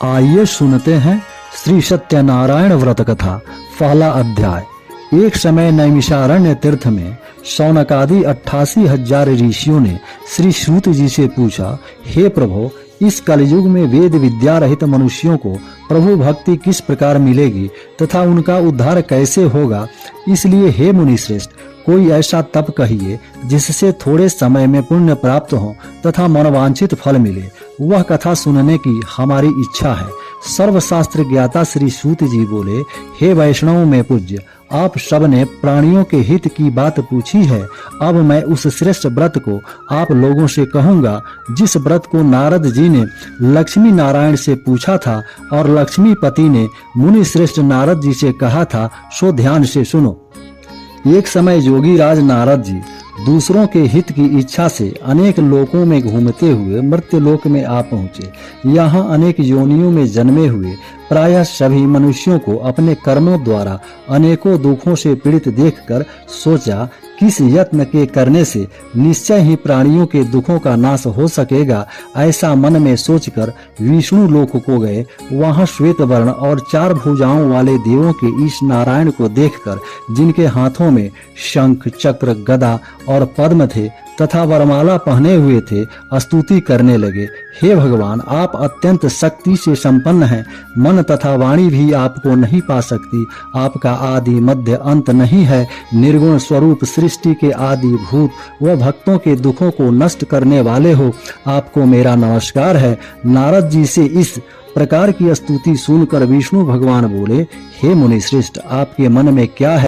आइए सुनते हैं श्री सत्यनारायण व्रत कथा। पहला अध्याय। एक समय नैमिषारण्य तीर्थ में शौनकादि 88,000 ऋषियों ने श्री सूत जी से पूछा, हे प्रभु, इस कलयुग में वेद विद्या रहित मनुष्यों को प्रभु भक्ति किस प्रकार मिलेगी तथा उनका उद्धार कैसे होगा? इसलिए हे मुनि श्रेष्ठ, कोई ऐसा तप कहिए जिससे थोड़े समय में पुण्य प्राप्त हो तथा मनवांछित फल मिले। वह कथा सुनने की हमारी इच्छा है। सर्वशास्त्र ज्ञाता श्री सूत जी बोले, हे वैष्णव में पूज्य, आप सब ने प्राणियों के हित की बात पूछी है। अब मैं उस श्रेष्ठ व्रत को आप लोगों से कहूंगा जिस व्रत को नारद जी ने लक्ष्मी नारायण से पूछा था और लक्ष्मीपति ने मुनि श्रेष्ठ नारद जी से कहा था, सो ध्यान से सुनो। एक समय योगी राज नारद जी दूसरों के हित की इच्छा से अनेक लोकों में घूमते हुए मर्त्यलोक में आ पहुँचे। यहाँ अनेक योनियों में जन्मे हुए प्रायः सभी मनुष्यों को अपने कर्मों द्वारा अनेकों दुखों से पीड़ित देखकर सोचा, किस यत्न के करने से निश्चय ही प्राणियों के दुखों का नाश हो सकेगा। ऐसा मन में सोचकर विष्णु लोक को गए। वहां श्वेत वर्ण और 4 भुजाओं वाले देवों के ईश नारायण को देखकर, जिनके हाथों में शंख चक्र गदा और पद्म थे तथा वरमाला पहने हुए थे, स्तुति करने लगे, हे भगवान, आप अत्यंत शक्ति से संपन्न हैं। मन तथा वाणी भी आपको नहीं पा सकती। आपका आदि मध्य अंत नहीं है। निर्गुण स्वरूप सृष्टि के आदि भूत व भक्तों के दुखों को नष्ट करने वाले हो। आपको मेरा नमस्कार है। नारद जी से इस प्रकार की स्तुति सुनकर विष्णु भगवान बोले, हे मुनि श्रेष्ठ, आपके मन में क्या है?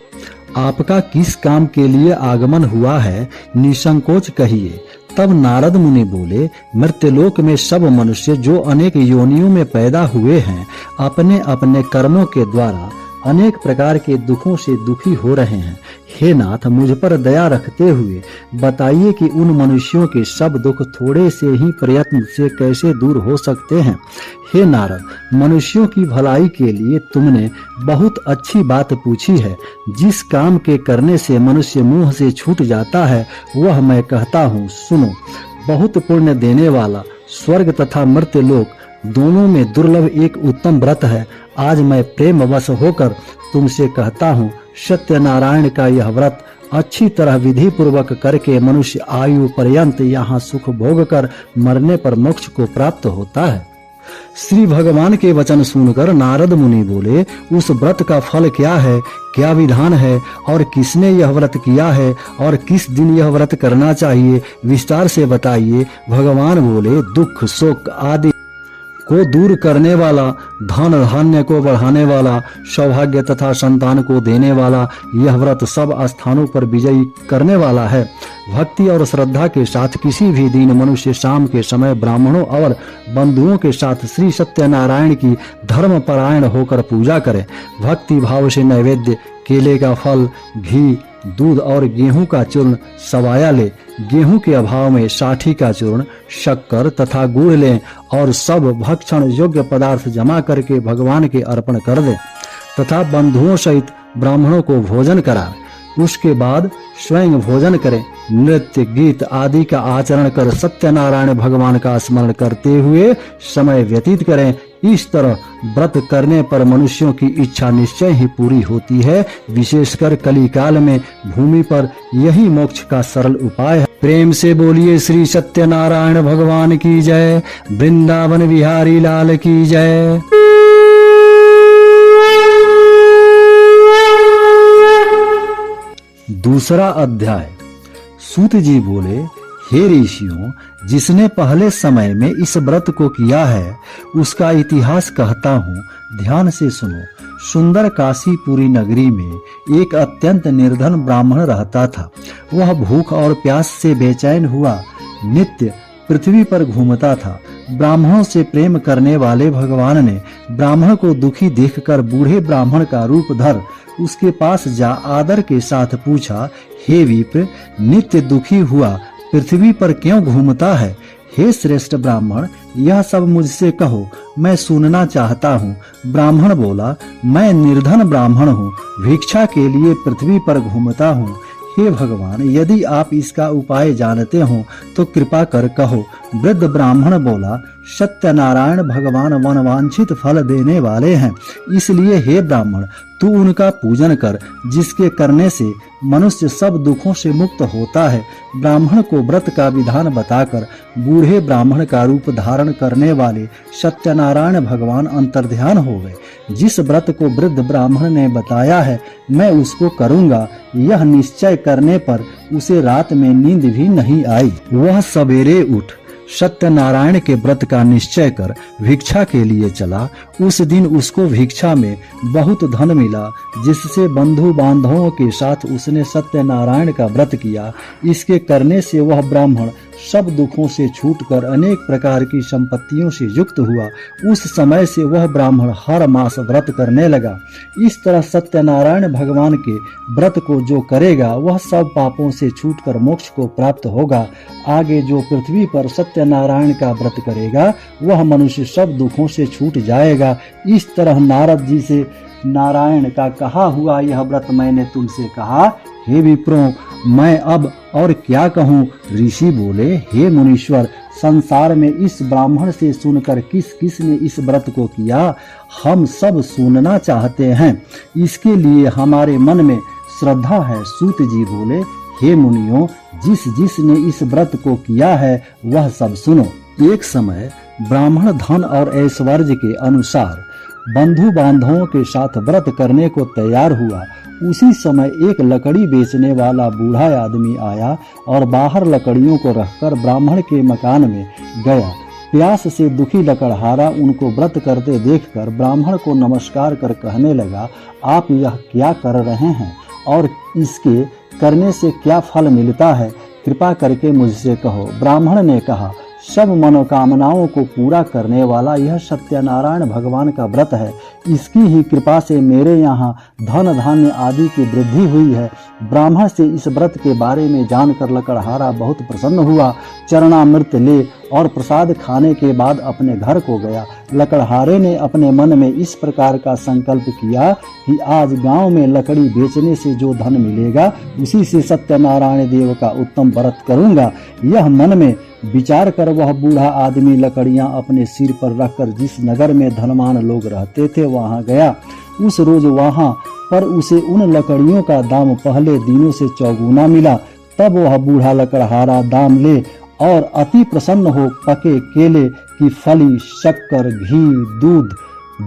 आपका किस काम के लिए आगमन हुआ है? निसंकोच कहिए। तब नारद मुनि बोले, मर्त्यलोक में सब मनुष्य जो अनेक योनियों में पैदा हुए हैं, अपने अपने कर्मों के द्वारा अनेक प्रकार के दुखों से दुखी हो रहे हैं। हे नाथ, मुझ पर दया रखते हुए बताइए कि उन मनुष्यों के सब दुख थोड़े से ही प्रयत्न से कैसे दूर हो सकते हैं। हे नारद, मनुष्यों की भलाई के लिए तुमने बहुत अच्छी बात पूछी है। जिस काम के करने से मनुष्य मुंह से छूट जाता है वह मैं कहता हूँ, सुनो। बहुत पुण्य देने वाला स्वर्ग तथा मर्त्यलोक दोनों में दुर्लभ एक उत्तम व्रत है। आज मैं प्रेमवश होकर तुमसे कहता हूँ, सत्यनारायण का यह व्रत अच्छी तरह विधि पूर्वक करके मनुष्य आयु पर्यंत यहाँ सुख भोग कर मरने पर मोक्ष को प्राप्त होता है। श्री भगवान के वचन सुनकर नारद मुनि बोले, उस व्रत का फल क्या है, क्या विधान है और किसने यह व्रत किया है और किस दिन यह व्रत करना चाहिए, विस्तार से बताइए। भगवान बोले, दुख शोक आदि को दूर करने वाला, धन धान्य को बढ़ाने वाला, सौभाग्य तथा संतान को देने वाला, यह व्रत सब स्थानों पर विजयी करने वाला है। भक्ति और श्रद्धा के साथ किसी भी दिन मनुष्य शाम के समय ब्राह्मणों और बंधुओं के साथ श्री सत्यनारायण की धर्म परायण होकर पूजा करे। भक्ति भाव से नैवेद्य, केले का फल, घी, दूध और गेहूं का चूर्ण सवाया ले। गेहूं के अभाव में साठी का चूर्ण, शक्कर तथा गुड़ लें और सब भक्षण योग्य पदार्थ जमा करके भगवान के अर्पण कर दे तथा बंधुओं सहित ब्राह्मणों को भोजन कराए। उसके बाद स्वयं भोजन करें। नृत्य गीत आदि का आचरण कर सत्यनारायण भगवान का स्मरण करते हुए समय व्यतीत करें। इस तरह व्रत करने पर मनुष्यों की इच्छा निश्चय ही पूरी होती है। विशेषकर कलिकाल में भूमि पर यही मोक्ष का सरल उपाय है। प्रेम से बोलिए श्री सत्यनारायण भगवान की जय। वृंदावन बिहारी लाल की जय। दूसरा अध्याय। सूत जी बोले, हे ऋषियों, जिसने पहले समय में इस व्रत को किया है उसका इतिहास कहता हूँ, ध्यान से सुनो। सुंदर काशीपुरी नगरी में एक अत्यंत निर्धन ब्राह्मण रहता था। वह भूख और प्यास से बेचैन हुआ नित्य पृथ्वी पर घूमता था। ब्राह्मणों से प्रेम करने वाले भगवान ने ब्राह्मण को दुखी देखकर बूढ़े ब्राह्मण का रूप धर उसके पास जा आदर के साथ पूछा, हे विप्र, नित्य दुखी हुआ पृथ्वी पर क्यों घूमता है? हे श्रेष्ठ ब्राह्मण, यह सब मुझसे कहो, मैं सुनना चाहता हूँ। ब्राह्मण बोला, मैं निर्धन ब्राह्मण हूँ, भिक्षा के लिए पृथ्वी पर घूमता हूँ। हे भगवान, यदि आप इसका उपाय जानते हो तो कृपा कर कहो। वृद्ध ब्राह्मण बोला, सत्यनारायण भगवान वनवांछित फल देने वाले हैं, इसलिए हे ब्राह्मण तू उनका पूजन कर, जिसके करने से मनुष्य सब दुखों से मुक्त होता है। ब्राह्मण को व्रत का विधान बताकर बूढ़े ब्राह्मण का रूप धारण करने वाले सत्यनारायण भगवान अंतर्ध्यान हो गए। जिस व्रत को वृद्ध ब्राह्मण ने बताया है मैं उसको करूंगा, यह निश्चय करने पर उसे रात में नींद भी नहीं आई। वह सवेरे उठ सत्यनारायण के व्रत का निश्चय कर भिक्षा के लिए चला। उस दिन उसको भिक्षा में बहुत धन मिला, जिससे बंधु बांधवों के साथ उसने सत्यनारायण का व्रत किया। इसके करने से वह ब्राह्मण सब दुखों से छूटकर अनेक प्रकार की संपत्तियों से युक्त हुआ। उस समय से वह ब्राह्मण हर मास व्रत करने लगा। इस तरह सत्यनारायण भगवान के व्रत को जो करेगा वह सब पापों से छूटकर मोक्ष को प्राप्त होगा। आगे जो पृथ्वी पर सत्यनारायण का व्रत करेगा वह मनुष्य सब दुखों से छूट जाएगा। इस तरह नारद जी से नारायण का कहा हुआ यह व्रत मैंने तुमसे कहा। हे विप्रों, मैं अब और क्या कहूँ। ऋषि बोले, हे मुनीश्वर, संसार में इस ब्राह्मण से सुनकर किस किस ने इस व्रत को किया, हम सब सुनना चाहते हैं। इसके लिए हमारे मन में श्रद्धा है। सूत जी बोले, हे मुनियों, जिस जिस ने इस व्रत को किया है वह सब सुनो। एक समय ब्राह्मण धन और ऐश्वर्य के अनुसार बंधु बांधवों के साथ व्रत करने को तैयार हुआ। उसी समय एक लकड़ी बेचने वाला बूढ़ा आदमी आया और बाहर लकड़ियों को रखकर ब्राह्मण के मकान में गया। प्यास से दुखी लकड़हारा उनको व्रत करते देखकर ब्राह्मण को नमस्कार कर कहने लगा, आप यह क्या कर रहे हैं और इसके करने से क्या फल मिलता है, कृपा करके मुझसे कहो। ब्राह्मण ने कहा, सब मनोकामनाओं को पूरा करने वाला यह सत्यनारायण भगवान का व्रत है। इसकी ही कृपा से मेरे यहाँ धन धान्य आदि की वृद्धि हुई है। ब्राह्मण से इस व्रत के बारे में जानकर लकड़हारा बहुत प्रसन्न हुआ। चरणामृत ले और प्रसाद खाने के बाद अपने घर को गया। लकड़हारे ने अपने मन में इस प्रकार का संकल्प किया कि आज गांव में लकड़ी बेचने से जो धन मिलेगा उसी से सत्यनारायण देव का उत्तम व्रत करूंगा। यह मन में विचार कर वह बूढ़ा आदमी लकड़ियां अपने सिर पर रखकर जिस नगर में धनवान लोग रहते थे वहां गया। उस रोज वहां पर उसे उन लकड़ियों का दाम पहले दिनों से चौगुना मिला। तब वह बूढ़ा लकड़हारा दाम ले और अति प्रसन्न हो पके केले की फली, शक्कर, घी, दूध,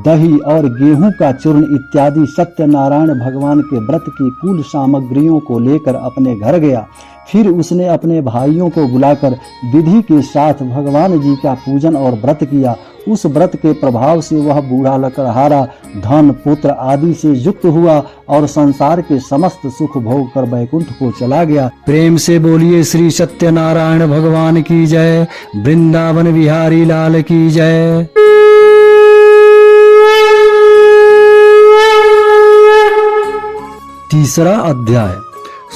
दही और गेहूं का चूर्ण इत्यादि सत्यनारायण भगवान के व्रत की कुल सामग्रियों को लेकर अपने घर गया। फिर उसने अपने भाइयों को बुलाकर विधि के साथ भगवान जी का पूजन और व्रत किया। उस व्रत के प्रभाव से वह बूढ़ा लकड़हारा धन पुत्र आदि से युक्त हुआ और संसार के समस्त सुख भोग कर वैकुंठ को चला गया। प्रेम से बोलिए श्री सत्यनारायण भगवान की जय, वृंदावन बिहारी लाल की जय। तीसरा अध्याय।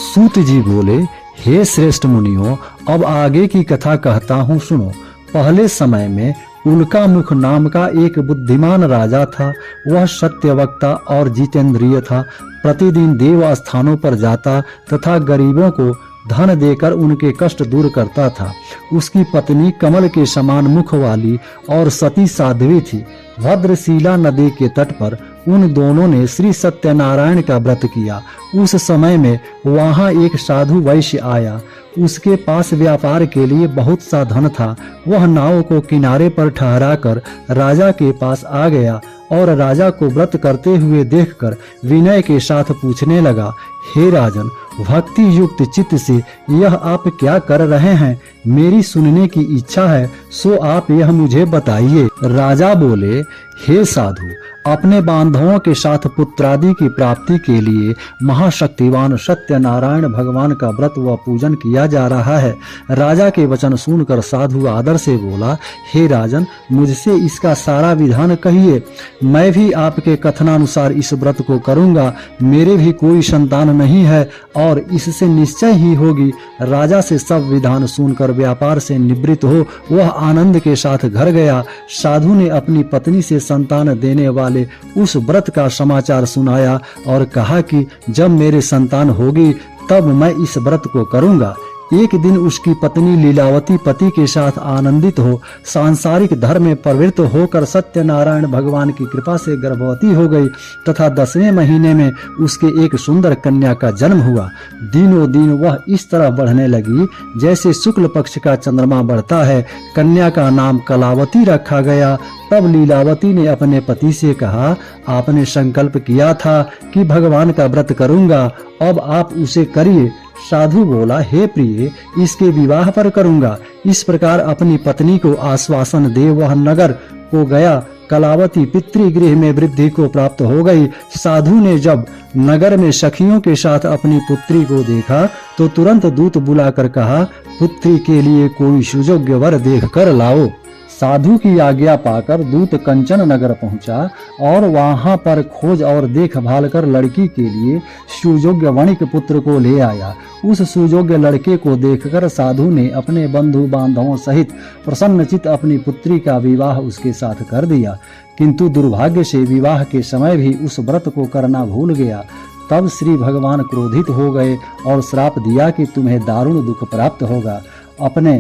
सूत जी बोले, हे श्रेष्ठ मुनियों, अब आगे की कथा कहता हूँ, सुनो। पहले समय में उल्का मुख नाम का एक बुद्धिमान राजा था। वह सत्यवक्ता और जितेंद्रिय था। प्रतिदिन देव स्थानों पर जाता तथा गरीबों को धन देकर उनके कष्ट दूर करता था। उसकी पत्नी कमल के समान मुख वाली और सती साध्वी थी। भद्रशिला नदी के तट पर उन दोनों ने श्री सत्यनारायण का व्रत किया। उस समय में वहां एक साधु वैश्य आया। उसके पास व्यापार के लिए बहुत सा धन था। वह नाव को किनारे पर ठहराकर राजा के पास आ गया और राजा को व्रत करते हुए देखकर विनय के साथ पूछने लगा, हे राजन, भक्ति युक्त चित्त से यह आप क्या कर रहे हैं? मेरी सुनने की इच्छा है, सो आप यह मुझे बताइए। राजा बोले, हे साधु, अपने बांधवों के साथ पुत्रादि की प्राप्ति के लिए महाशक्तिवान सत्यनारायण भगवान का व्रत व पूजन किया जा रहा है। राजा के वचन सुनकर साधु आदर से बोला, हे राजन, मुझसे इसका सारा विधान कहिए। मैं भी आपके कथनानुसार इस व्रत को करूंगा। मेरे भी कोई संतान नहीं है और इससे निश्चय ही होगी। राजा से सब विधान सुनकर व्यापार से निवृत्त हो वह आनंद के साथ घर गया। साधु ने अपनी पत्नी से संतान देने वाले उस व्रत का समाचार सुनाया और कहा कि जब मेरे संतान होगी तब मैं इस व्रत को करूंगा। एक दिन उसकी पत्नी लीलावती पति के साथ आनंदित हो सांसारिक धर्म में प्रवृत्त होकर सत्यनारायण भगवान की कृपा से गर्भवती हो गई तथा 10वें महीने में उसके एक सुंदर कन्या का जन्म हुआ। दिनों दिन वह इस तरह बढ़ने लगी जैसे शुक्ल पक्ष का चंद्रमा बढ़ता है। कन्या का नाम कलावती रखा गया। तब लीलावती ने अपने पति से कहा, आपने संकल्प किया था कि भगवान का व्रत करूंगा, अब आप उसे करिए। साधु बोला, हे प्रिय, इसके विवाह पर करूंगा। इस प्रकार अपनी पत्नी को आश्वासन दे वह नगर को गया। कलावती पितृगृह में वृद्धि को प्राप्त हो गई। साधु ने जब नगर में सखियों के साथ अपनी पुत्री को देखा तो तुरंत दूत बुलाकर कहा, पुत्री के लिए कोई सुयोग्य वर देख कर लाओ। साधु की आज्ञा पाकर दूत कंचन नगर पहुंचा और वहां पर खोज और देखभाल कर लड़की के लिए सुयोग्य वणिक पुत्र को ले आया। उस सुयोग्य लड़के को देखकर साधु ने अपने बंधु बांधवों सहित प्रसन्नचित अपनी पुत्री का विवाह उसके साथ कर दिया, किंतु दुर्भाग्य से विवाह के समय भी उस व्रत को करना भूल गया। तब श्री भगवान क्रोधित हो गए और श्राप दिया कि तुम्हें दारुण दुख प्राप्त होगा। अपने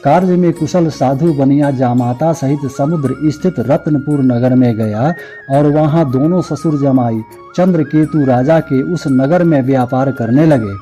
कार्य में कुशल साधु बनिया जामाता सहित समुद्र स्थित रत्नपुर नगर में गया और वहां दोनों ससुर जमाई चंद्रकेतु राजा के उस नगर में व्यापार करने लगे।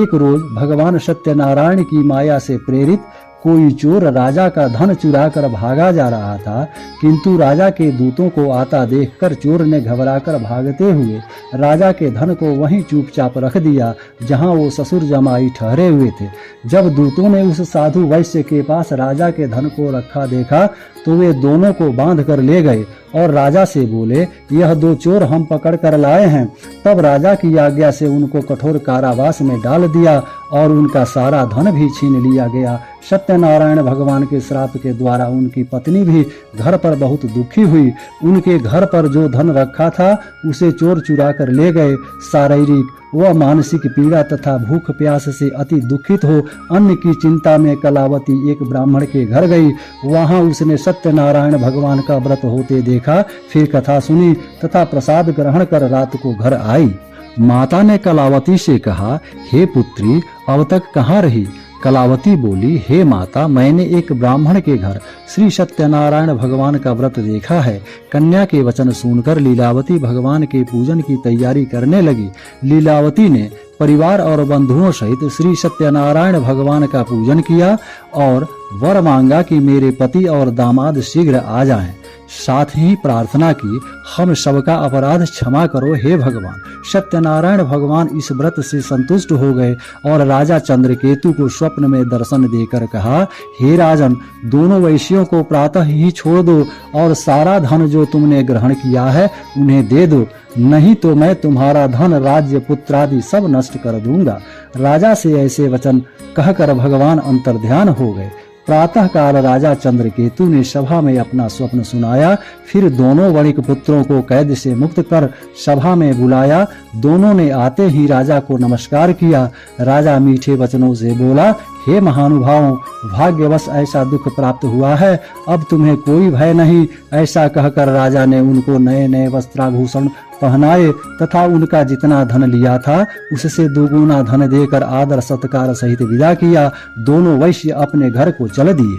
एक रोज भगवान सत्यनारायण की माया से प्रेरित कोई चोर राजा का धन चुरा कर भागा जा रहा था, किंतु राजा के दूतों को आता देखकर चोर ने घबराकर भागते हुए राजा के धन को वहीं चुपचाप रख दिया जहां वो ससुर जमाई ठहरे हुए थे। जब दूतों ने उस साधु वैश्य के पास राजा के धन को रखा देखा तो वे दोनों को बांध कर ले गए और राजा से बोले, यह दो चोर हम पकड़ कर लाए हैं। तब राजा की आज्ञा से उनको कठोर कारावास में डाल दिया और उनका सारा धन भी छीन लिया गया। सत्यनारायण भगवान के श्राप के द्वारा उनकी पत्नी भी घर पर बहुत दुखी हुई। उनके घर पर जो धन रखा था उसे चोर चुरा कर ले गए। शारीरिक व मानसिक पीड़ा तथा भूख प्यास से अति दुखित हो अन्न की चिंता में कलावती एक ब्राह्मण के घर गई। वहां उसने सत्यनारायण भगवान का व्रत होते देखा, फिर कथा सुनी तथा प्रसाद ग्रहण कर रात को घर आई। माता ने कलावती से कहा, हे पुत्री, अब तक कहाँ रही? कलावती बोली, हे माता, मैंने एक ब्राह्मण के घर श्री सत्यनारायण भगवान का व्रत देखा है। कन्या के वचन सुनकर लीलावती भगवान के पूजन की तैयारी करने लगी। लीलावती ने परिवार और बंधुओं सहित श्री सत्यनारायण भगवान का पूजन किया और वर मांगा कि मेरे पति और दामाद शीघ्र आ जाएं। साथ ही प्रार्थना की, हम सबका अपराध क्षमा करो हे भगवान। सत्यनारायण भगवान इस व्रत से संतुष्ट हो गए और राजा चंद्रकेतु को स्वप्न में दर्शन देकर कहा, हे राजन, दोनों वैश्यों को प्रातः ही छोड़ दो और सारा धन जो तुमने ग्रहण किया है उन्हें दे दो, नहीं तो मैं तुम्हारा धन, राज्य, पुत्रादि सब नष्ट कर दूंगा। राजा से ऐसे वचन कहकर भगवान अंतर्ध्यान हो गए। प्रातः काल राजा चंद्रकेतु ने सभा में अपना स्वप्न सुनाया। फिर दोनों वणिक पुत्रों को कैद से मुक्त कर सभा में बुलाया। दोनों ने आते ही राजा को नमस्कार किया। राजा मीठे वचनों से बोला, हे महानुभावों, भाग्यवश ऐसा दुख प्राप्त हुआ है, अब तुम्हें कोई भय नहीं। ऐसा कहकर राजा ने उनको नए नए वस्त्राभूषण पहनाए तथा उनका जितना धन लिया था उससे दुगुना धन देकर आदर सत्कार सहित विदा किया। दोनों वैश्य अपने घर को चल दिए।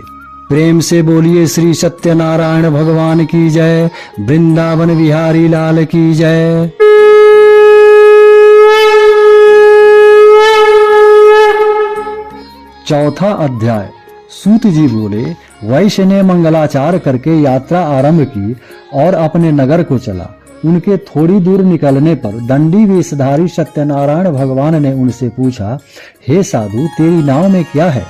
प्रेम से बोलिए श्री सत्यनारायण भगवान की जय, वृंदावन बिहारी लाल की जय। चौथा अध्याय। सूत जी बोले, वैश्य ने मंगलाचार करके यात्रा आरंभ की और अपने नगर को चला। उनके थोड़ी दूर निकलने पर दंडी वेशधारी सत्यनारायण भगवान ने उनसे पूछा, हे साधु, तेरी नाव में क्या है?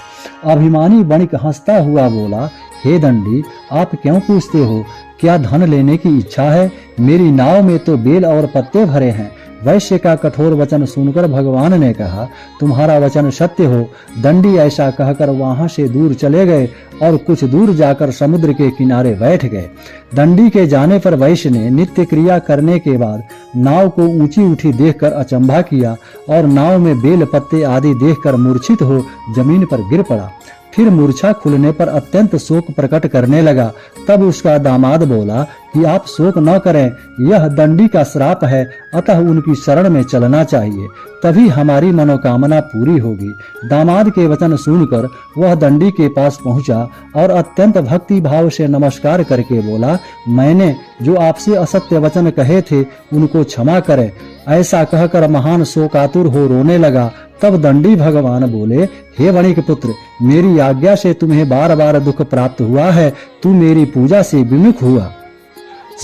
अभिमानी वणिक हंसता हुआ बोला, हे दंडी, आप क्यों पूछते हो? क्या धन लेने की इच्छा है? मेरी नाव में तो बेल और पत्ते भरे हैं। वैश्य का कठोर वचन सुनकर भगवान ने कहा, तुम्हारा वचन सत्य हो। दंडी ऐसा कहकर वहां से दूर चले गए और कुछ दूर जाकर समुद्र के किनारे बैठ गए। दंडी के जाने पर वैश्य ने नित्य क्रिया करने के बाद नाव को ऊंची उठी देखकर अचंभा किया और नाव में बेल पत्ते आदि देखकर मूर्छित हो जमीन पर गिर पड़ा। फिर मूर्छा खुलने पर अत्यंत शोक प्रकट करने लगा। तब उसका दामाद बोला कि आप शोक न करें, यह दंडी का श्राप है, अतः उनकी शरण में चलना चाहिए, तभी हमारी मनोकामना पूरी होगी। दामाद के वचन सुनकर वह दंडी के पास पहुंचा और अत्यंत भक्ति भाव से नमस्कार करके बोला, मैंने जो आपसे असत्य वचन कहे थे उनको क्षमा करें। ऐसा कहकर महान शोकातुर हो रोने लगा। तब दंडी भगवान बोले, हे वणिक पुत्र, मेरी आज्ञा से तुम्हें बार बार दुख प्राप्त हुआ है, तू मेरी पूजा से विमुख हुआ।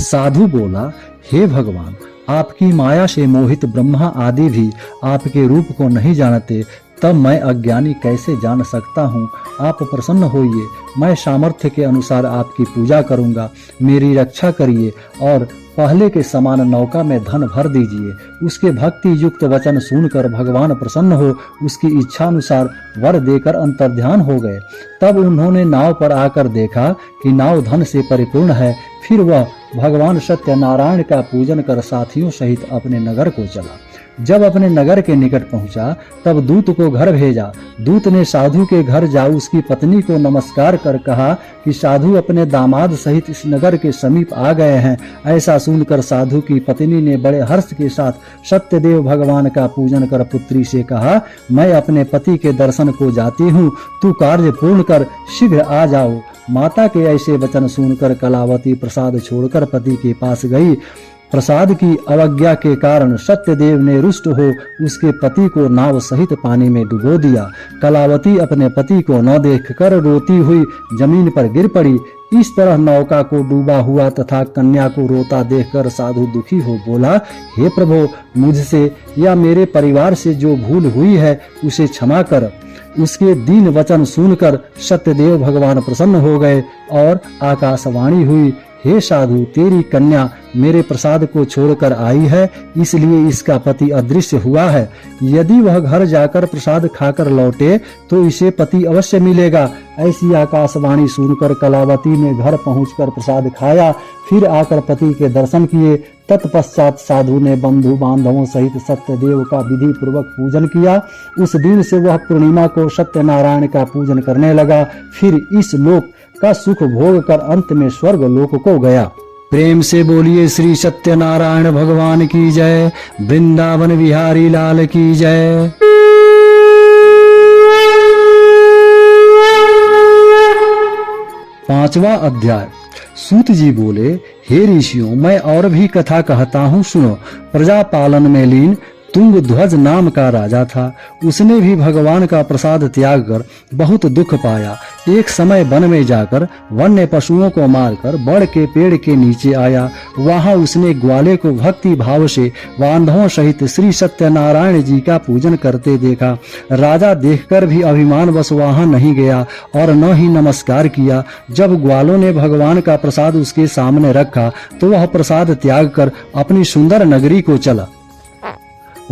साधु बोला, हे भगवान, आपकी माया से मोहित ब्रह्मा आदि भी आपके रूप को नहीं जानते, तब मैं अज्ञानी कैसे जान सकता हूँ। आप प्रसन्न होइए, मैं सामर्थ्य के अनुसार आपकी पूजा करूँगा, मेरी रक्षा करिए और पहले के समान नौका में धन भर दीजिए। उसके भक्ति युक्त वचन सुनकर भगवान प्रसन्न हो उसकी इच्छा अनुसार वर देकर अंतर्ध्यान हो गए। तब उन्होंने नाव पर आकर देखा कि नाव धन से परिपूर्ण है। फिर वह भगवान सत्यनारायण का पूजन कर साथियों सहित अपने नगर को चला। जब अपने नगर के निकट पहुंचा तब दूत को घर भेजा। दूत ने साधु के घर जा उसकी पत्नी को नमस्कार कर कहा कि साधु अपने दामाद सहित इस नगर के समीप आ गए हैं। ऐसा सुनकर साधु की पत्नी ने बड़े हर्ष के साथ सत्यदेव भगवान का पूजन कर पुत्री से कहा, मैं अपने पति के दर्शन को जाती हूँ, तू कार्य पूर्ण कर शीघ्र आ जाओ। माता के ऐसे वचन सुनकर कलावती प्रसाद छोड़कर पति के पास गई। प्रसाद की अवज्ञा के कारण सत्यदेव ने रुष्ट हो उसके पति को नाव सहित पानी में डुबो दिया। कलावती अपने पति को न देखकर रोती हुई जमीन पर गिर पड़ी। इस तरह नौका को डूबा हुआ तथा कन्या को रोता देखकर साधु दुखी हो बोला, हे प्रभु, मुझसे या मेरे परिवार से जो भूल हुई है उसे क्षमा कर। उसके दीन वचन सुनकर सत्यदेव भगवान प्रसन्न हो गए और आकाशवाणी हुई, हे साधु, तेरी कन्या मेरे प्रसाद को छोड़कर आई है, इसलिए इसका पति अदृश्य हुआ है। यदि वह घर जाकर प्रसाद खाकर लौटे तो इसे पति अवश्य मिलेगा। ऐसी आकाशवाणी सुनकर कलावती ने घर पहुंचकर प्रसाद खाया, फिर आकर पति के दर्शन किए। तत्पश्चात साधु ने बंधु बांधवों सहित सत्यदेव का विधि पूर्वक पूजन किया। उस दिन से वह पूर्णिमा को सत्यनारायण का पूजन करने लगा। फिर इस लोक का सुख भोग कर अंत में स्वर्ग लोक को गया। प्रेम से बोलिए श्री सत्यनारायण भगवान की जय, वृंदावन बिहारी लाल की जय। पांचवा अध्याय। सूत जी बोले, हे ऋषियों, मैं और भी कथा कहता हूँ, सुनो। प्रजा पालन में लीन तुंग ध्वज नाम का राजा था। उसने भी भगवान का प्रसाद त्याग कर बहुत दुख पाया। एक समय वन में जाकर वन्य पशुओं को मारकर बड़ के पेड़ के नीचे आया। वहां उसने ग्वाले को भक्ति भाव से बांधवों सहित श्री सत्यनारायण जी का पूजन करते देखा। राजा देखकर भी अभिमान वश वहां नहीं गया और न ही नमस्कार किया। जब ग्वालों ने भगवान का प्रसाद उसके सामने रखा तो वह प्रसाद त्याग कर अपनी सुंदर नगरी को चला।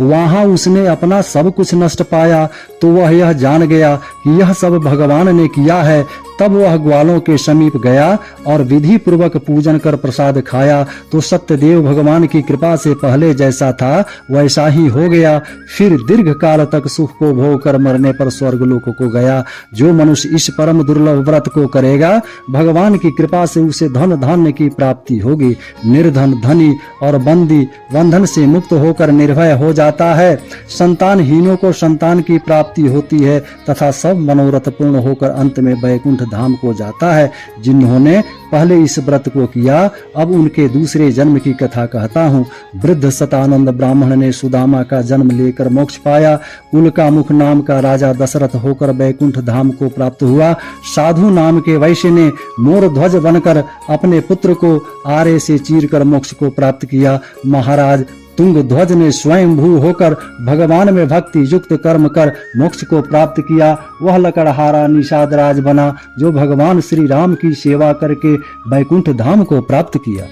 वहां उसने अपना सब कुछ नष्ट पाया तो वह यह जान गया कि यह सब भगवान ने किया है। तब वह ग्वालों के समीप गया और विधि पूर्वक पूजन कर प्रसाद खाया तो सत्यदेव भगवान की कृपा से पहले जैसा था वैसा ही हो गया। फिर दीर्घ काल तक सुख को भोग कर मरने पर स्वर्ग लोक को गया। जो मनुष्य इस परम दुर्लभ व्रत को करेगा भगवान की कृपा से उसे धन धान्य की प्राप्ति होगी। निर्धन धनी और बंदी बंधन से मुक्त होकर निर्भय हो जाता है। संतानहीनों को संतान की प्राप्ति होती है तथा सब मनोरथ पूर्ण होकर अंत में वैकुंठ धाम को जाता है। जिन्होंने पहले इस व्रत को किया अब उनके दूसरे जन्म की कथा कहता हूँ। वृद्ध शतानंद ब्राह्मण ने सुदामा का जन्म लेकर मोक्ष पाया। उल्का मुख नाम का राजा दशरथ होकर वैकुंठ धाम को प्राप्त हुआ। साधु नाम के वैश्य ने मोर ध्वज बनकर अपने पुत्र को आरे से चीरकर मोक्ष को प्राप्त किया। महाराज तुंग ध्वज ने स्वयं भू होकर भगवान में भक्ति युक्त कर्म कर मोक्ष को प्राप्त किया। वह लकड़हारा निषाद राज बना जो भगवान श्री राम की सेवा करके वैकुंठ धाम को प्राप्त किया।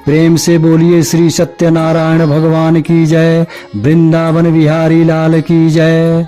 प्रेम से बोलिए श्री सत्यनारायण भगवान की जय, वृंदावन बिहारी लाल की जय।